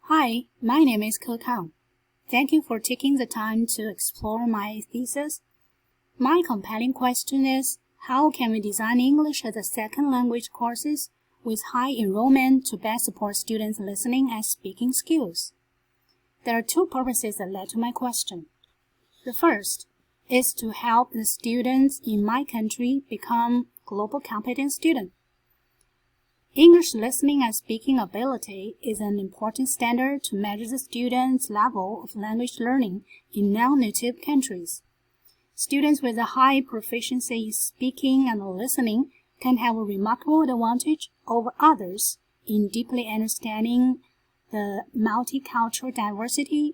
Hi, my name is Ke Kang. Thank you for taking the time to explore my thesis. My compelling question is, how can we design English as a second language courses with high enrollment to best support students' listening and speaking skills? There are two purposes that led to my question. The first is to help the students in my country become global competent students. English listening and speaking ability is an important standard to measure the student's level of language learning in non-native countries. Students with a high proficiency in speaking and listening can have a remarkable advantage over others in deeply understanding the multicultural diversity,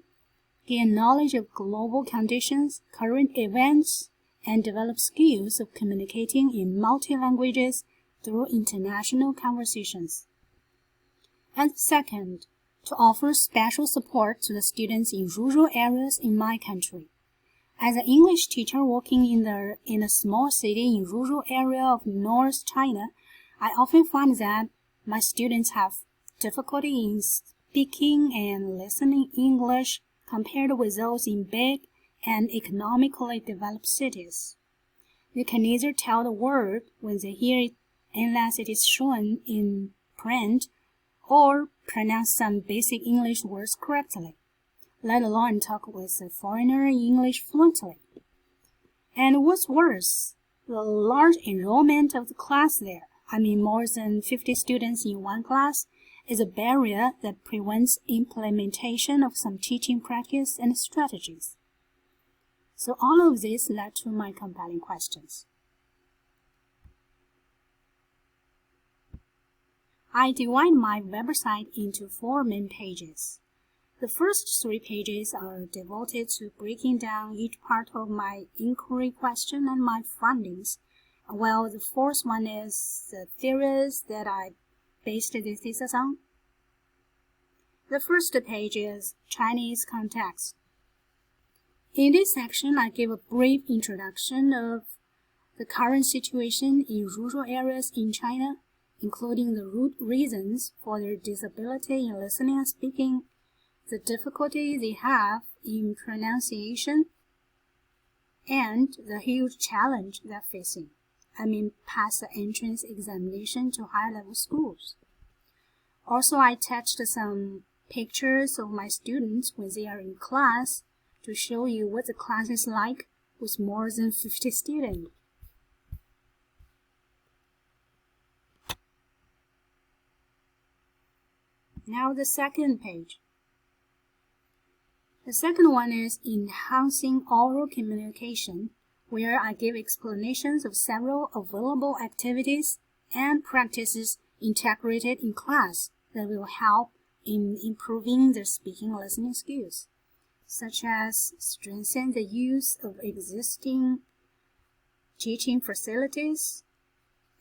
gain knowledge of global conditions, current events, and develop skills of communicating in multi-languages through international conversations. And second, to offer special support to the students in rural areas in my country. As an English teacher working in a small city in rural area of North China, I often find that my students have difficulty in speaking and listening English compared with those in big and economically developed cities. They can neither tell the word when they hear it unless it is shown in print, or pronounce some basic English words correctly, let alone talk with a foreigner in English fluently. And what's worse, the large enrollment of the class there, more than 50 students in one class, is a barrier that prevents implementation of some teaching practice and strategies. So all of this led to my compelling questions. I divide my website into 4 main pages. The first 3 pages are devoted to breaking down each part of my inquiry question and my findings, while the fourth one is the theories that I based the thesis on. The first page is Chinese context. In this section, I give a brief introduction of the current situation in rural areas in China, including the root reasons for their disability in listening and speaking, the difficulty they have in pronunciation, and the huge challenge they're facing. Pass the entrance examination to higher level schools. Also, I attached some pictures of my students when they are in class to show you what the class is like with more than 50 students. Now the second page. The second one is enhancing oral communication, where I give explanations of several available activities and practices integrated in class that will help in improving their speaking and listening skills, such as strengthen the use of existing teaching facilities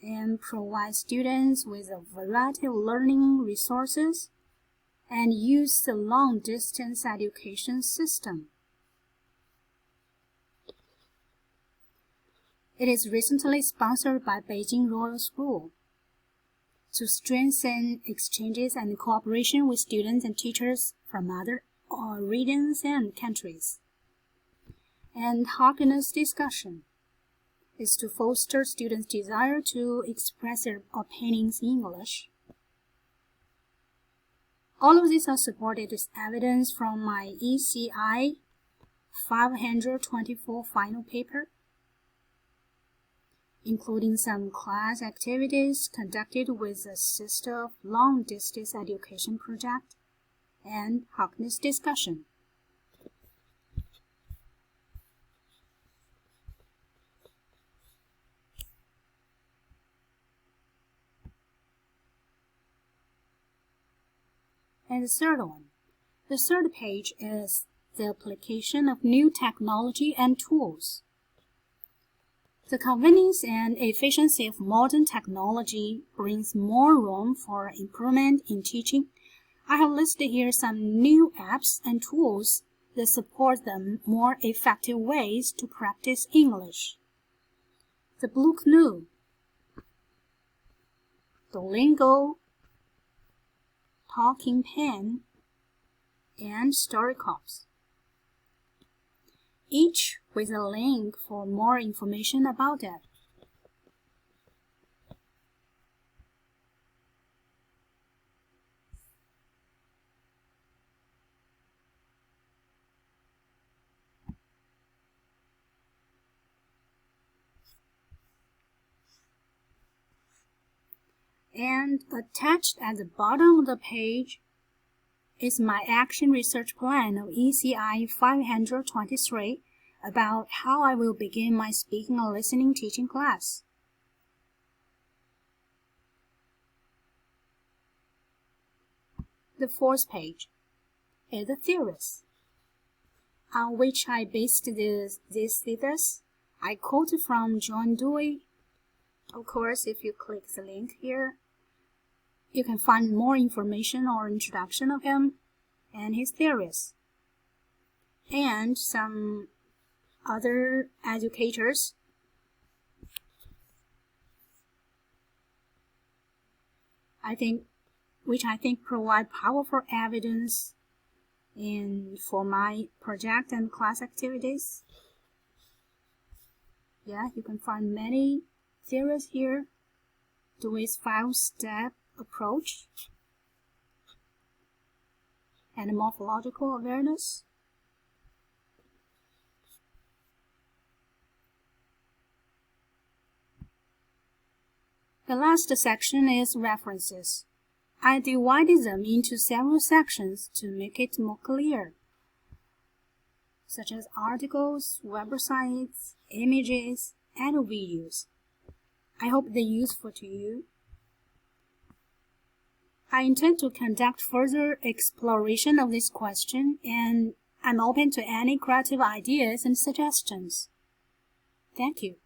and provide students with a variety of learning resources, and use the long-distance education system. It is recently sponsored by Beijing Royal School to strengthen exchanges and cooperation with students and teachers from other regions and countries. And Harkness discussion is to foster students' desire to express their opinions in English. All of these are supported with evidence from my ECI 524 final paper, including some class activities conducted with the Sister of Long-Distance Education Project and Harkness discussion. And the third one. The third page is the application of new technology and tools. The convenience and efficiency of modern technology brings more room for improvement in teaching. I have listed here some new apps and tools that support them more effective ways to practice English. The Blue Canoe, Duolingo, Talking Pen, and story corps, each with a link for more information about it. And attached at the bottom of the page is my action research plan of ECI 523 about how I will begin my speaking and listening teaching class. The fourth page is the theories, on which I based this thesis. I quoted from John Dewey. Of course, if you click the link here, you can find more information or introduction of him and his theories, and some other educators which I think provide powerful evidence for my project and class activities. Yeah, you can find many theories here. Dewey's 5-step approach and morphological awareness. The last section is references. I divided them into several sections to make it more clear, such as articles, websites, images, and videos. I hope they're useful to you. I intend to conduct further exploration of this question, and I'm open to any creative ideas and suggestions. Thank you.